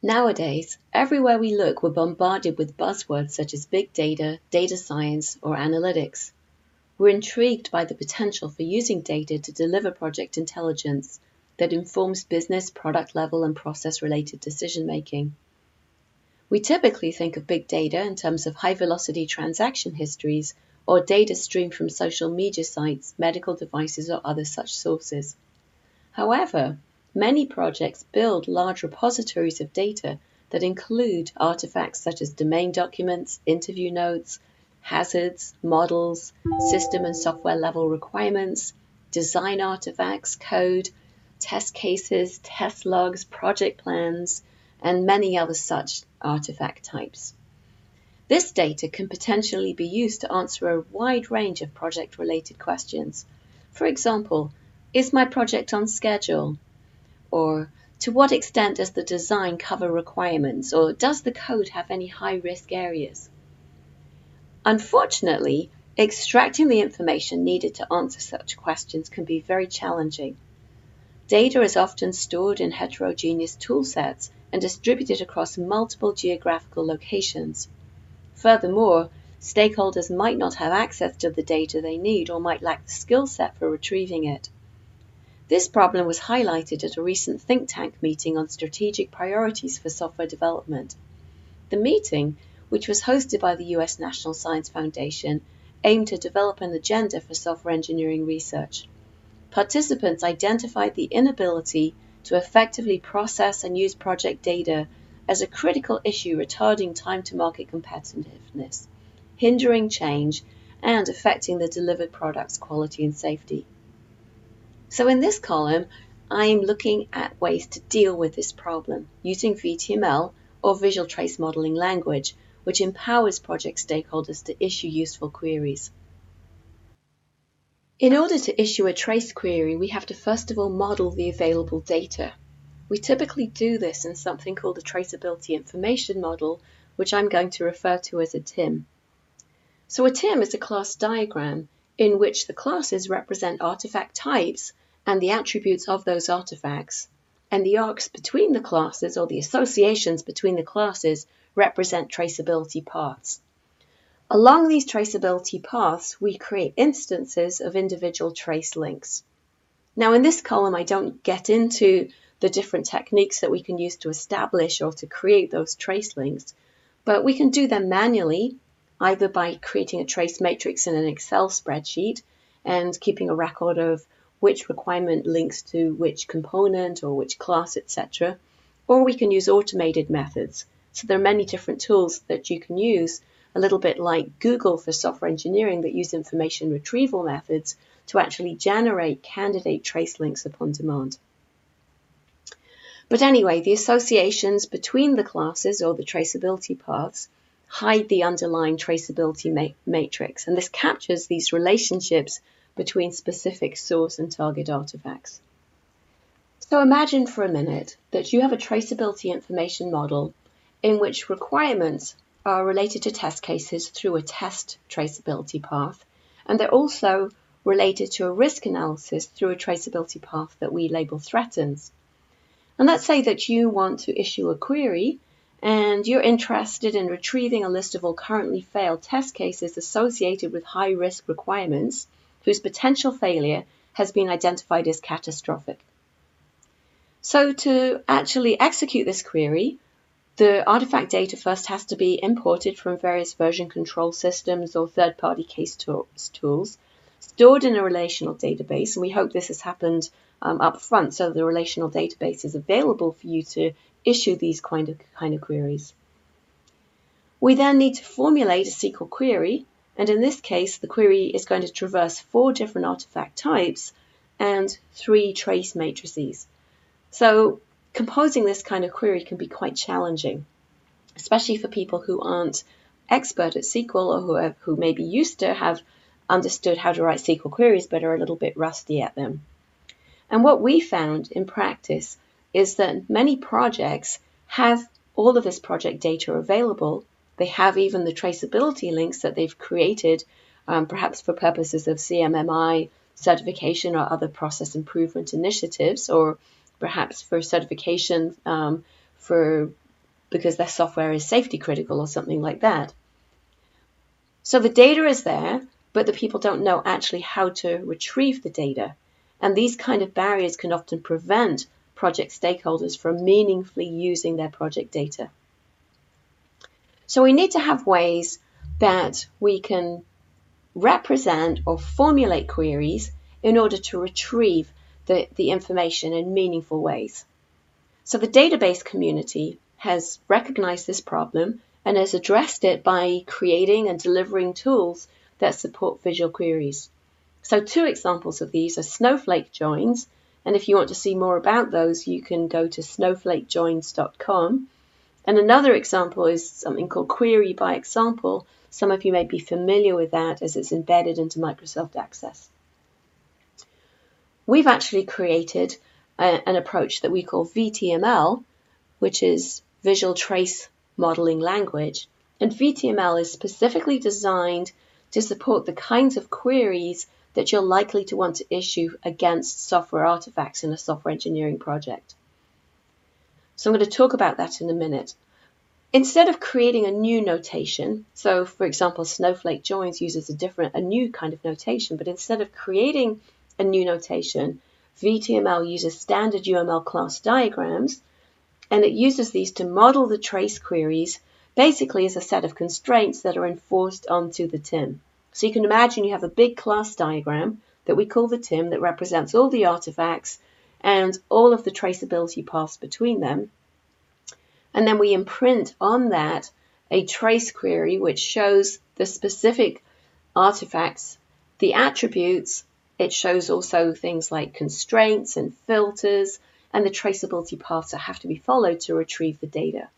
Nowadays, everywhere we look, we're bombarded with buzzwords such as big data, data science, or analytics. We're intrigued by the potential for using data to deliver project intelligence that informs business, product level, and process-related decision-making. We typically think of big data in terms of high-velocity transaction histories or data streamed from social media sites, medical devices, or other such sources. However, many projects build large repositories of data that include artifacts such as domain documents, interview notes, hazards, models, system and software level requirements, design artifacts, code, test cases, test logs, project plans, and many other such artifact types. This data can potentially be used to answer a wide range of project-related questions. For example, is my project on schedule? Or to what extent does the design cover requirements? Or does the code have any high-risk areas? Unfortunately, extracting the information needed to answer such questions can be very challenging. Data is often stored in heterogeneous toolsets and distributed across multiple geographical locations. Furthermore, stakeholders might not have access to the data they need or might lack the skill set for retrieving it. This problem was highlighted at a recent think tank meeting on strategic priorities for software development. The meeting, which was hosted by the US National Science Foundation, aimed to develop an agenda for software engineering research. Participants identified the inability to effectively process and use project data as a critical issue retarding time to market competitiveness, hindering change, and affecting the delivered product's quality and safety. So in this column, I'm looking at ways to deal with this problem using VTML or Visual Trace Modeling language, which empowers project stakeholders to issue useful queries. In order to issue a trace query, we have to first of all model the available data. We typically do this in something called a traceability information model, which I'm going to refer to as a TIM. So a TIM is a class diagram in which the classes represent artifact types and the attributes of those artifacts, and the arcs between the classes or the associations between the classes represent traceability paths. Along these traceability paths, we create instances of individual trace links. Now in this column, I don't get into the different techniques that we can use to establish or to create those trace links, but we can do them manually, either by creating a trace matrix in an Excel spreadsheet and keeping a record of which requirement links to which component or which class, etc. Or we can use automated methods. So there are many different tools that you can use, a little bit like Google for software engineering, that use information retrieval methods to actually generate candidate trace links upon demand. But anyway, the associations between the classes or the traceability paths hide the underlying traceability matrix, and this captures these relationships between specific source and target artifacts. So imagine for a minute that you have a traceability information model in which requirements are related to test cases through a test traceability path, and they're also related to a risk analysis through a traceability path that we label threatens. And let's say that you want to issue a query and you're interested in retrieving a list of all currently failed test cases associated with high-risk requirements whose potential failure has been identified as catastrophic. So to actually execute this query, the artifact data first has to be imported from various version control systems or third-party case tools, stored in a relational database, and we hope this has happened up front so the relational database is available for you to issue these kind of queries. We then need to formulate a SQL query, and in this case the query is going to traverse 4 different artifact types and 3 trace matrices. So composing this kind of query can be quite challenging, especially for people who aren't expert at SQL or who may be used to have understood how to write SQL queries but are a little bit rusty at them. And what we found in practice is that many projects have all of this project data available. They have even the traceability links that they've created, perhaps for purposes of CMMI certification or other process improvement initiatives, or perhaps for certification for because their software is safety critical or something like that. So the data is there, but the people don't know actually how to retrieve the data. And these kind of barriers can often prevent project stakeholders from meaningfully using their project data. So we need to have ways that we can represent or formulate queries in order to retrieve the information in meaningful ways. So the database community has recognized this problem and has addressed it by creating and delivering tools that support visual queries. So 2 examples of these are Snowflake joins, and if you want to see more about those, you can go to snowflakejoins.com. And another example is something called Query by Example. Some of you may be familiar with that as it's embedded into Microsoft Access. We've actually created an approach that we call VTML, which is Visual Trace Modeling Language. And VTML is specifically designed to support the kinds of queries that you're likely to want to issue against software artifacts in a software engineering project. So I'm going to talk about that in a minute. Instead of creating a new notation, so for example, Snowflake joins uses a new kind of notation, but instead of creating a new notation, VTML uses standard UML class diagrams, and it uses these to model the trace queries basically as a set of constraints that are enforced onto the TIM. So you can imagine you have a big class diagram that we call the TIM that represents all the artifacts and all of the traceability paths between them. And then we imprint on that a trace query which shows the specific artifacts, the attributes. It shows also things like constraints and filters and the traceability paths that have to be followed to retrieve the data.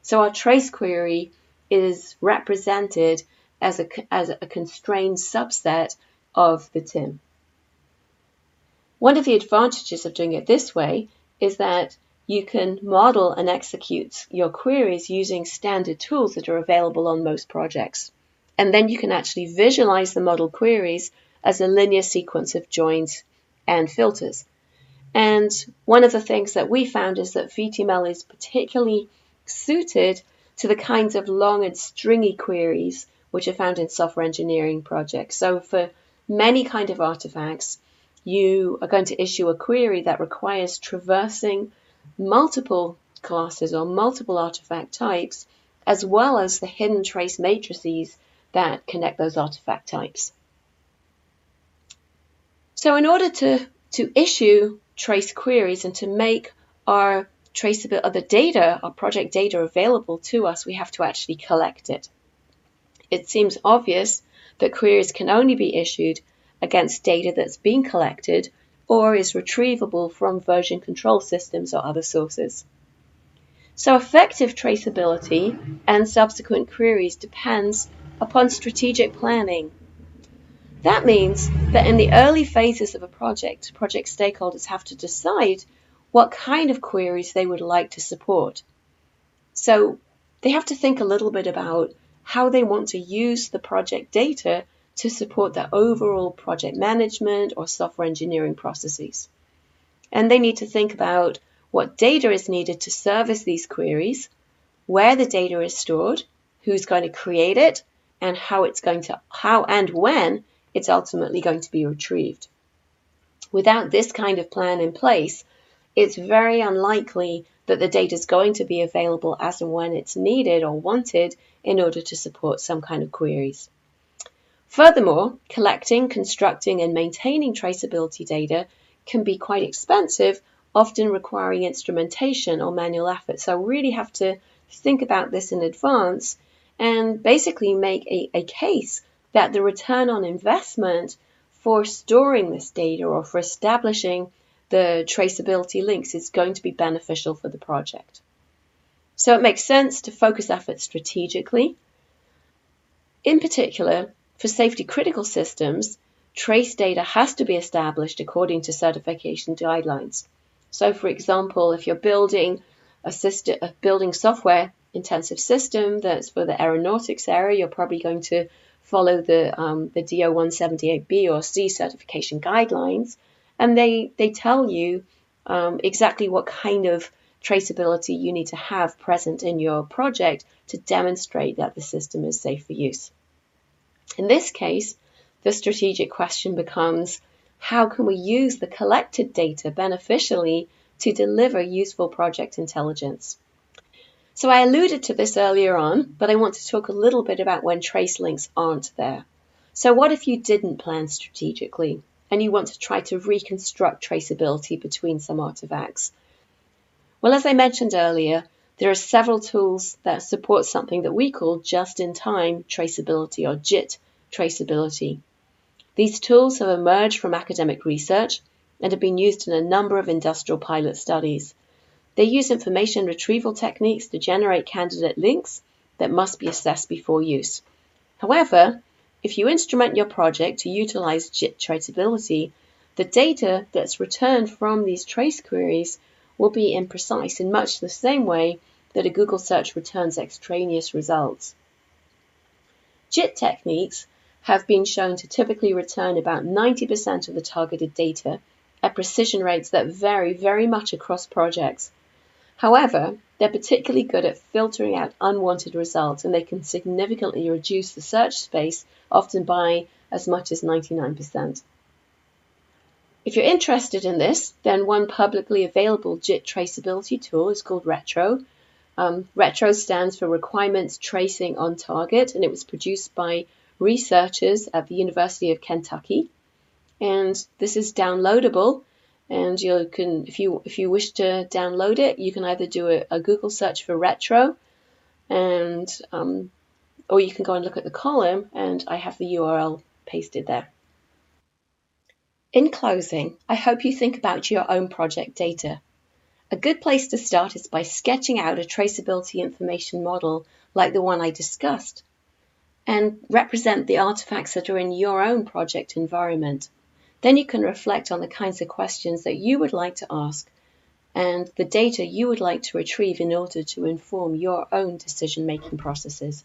So our trace query is represented as a constrained subset of the TIM. One of the advantages of doing it this way is that you can model and execute your queries using standard tools that are available on most projects. And then you can actually visualize the model queries as a linear sequence of joins and filters. And one of the things that we found is that VTML is particularly suited to the kinds of long and stringy queries which are found in software engineering projects. So for many kind of artifacts, you are going to issue a query that requires traversing multiple classes or multiple artifact types, as well as the hidden trace matrices that connect those artifact types. So in order to issue trace queries and to make our traceable our project data available to us, we have to actually collect it. It seems obvious that queries can only be issued against data that's been collected or is retrievable from version control systems or other sources. So effective traceability and subsequent queries depends upon strategic planning. That means that in the early phases of a project stakeholders have to decide what kind of queries they would like to support. So they have to think a little bit about how they want to use the project data to support their overall project management or software engineering processes. And they need to think about what data is needed to service these queries, where the data is stored, who's going to create it, and how and when it's ultimately going to be retrieved. Without this kind of plan in place, it's very unlikely that the data is going to be available as and when it's needed or wanted in order to support some kind of queries. Furthermore, collecting, constructing, and maintaining traceability data can be quite expensive, often requiring instrumentation or manual effort. So really have to think about this in advance and basically make a case that the return on investment for storing this data or for establishing the traceability links is going to be beneficial for the project. So it makes sense to focus efforts strategically. In particular, for safety critical systems, trace data has to be established according to certification guidelines. So for example, if you're building a building software intensive system that's for the aeronautics area, you're probably going to follow the DO 178B or C certification guidelines, and they tell you exactly what kind of traceability you need to have present in your project to demonstrate that the system is safe for use. In this case, the strategic question becomes, how can we use the collected data beneficially to deliver useful project intelligence? So I alluded to this earlier on, but I want to talk a little bit about when trace links aren't there. So what if you didn't plan strategically and you want to try to reconstruct traceability between some artifacts? Well, as I mentioned earlier, there are several tools that support something that we call just-in-time traceability, or JIT traceability. These tools have emerged from academic research and have been used in a number of industrial pilot studies. They use information retrieval techniques to generate candidate links that must be assessed before use. However, if you instrument your project to utilize JIT traceability, the data that's returned from these trace queries will be imprecise in much the same way that a Google search returns extraneous results. JIT techniques have been shown to typically return about 90% of the targeted data at precision rates that vary very much across projects. However, they're particularly good at filtering out unwanted results, and they can significantly reduce the search space, often by as much as 99%. If you're interested in this, then one publicly available JIT traceability tool is called Retro. Retro stands for Requirements Tracing on Target, and it was produced by researchers at the University of Kentucky. And this is downloadable. And you can, if you wish to download it, you can either do a Google search for Retro, and or you can go and look at the column, and I have the URL pasted there. In closing, I hope you think about your own project data. A good place to start is by sketching out a traceability information model like the one I discussed, and represent the artifacts that are in your own project environment. Then you can reflect on the kinds of questions that you would like to ask and the data you would like to retrieve in order to inform your own decision-making processes.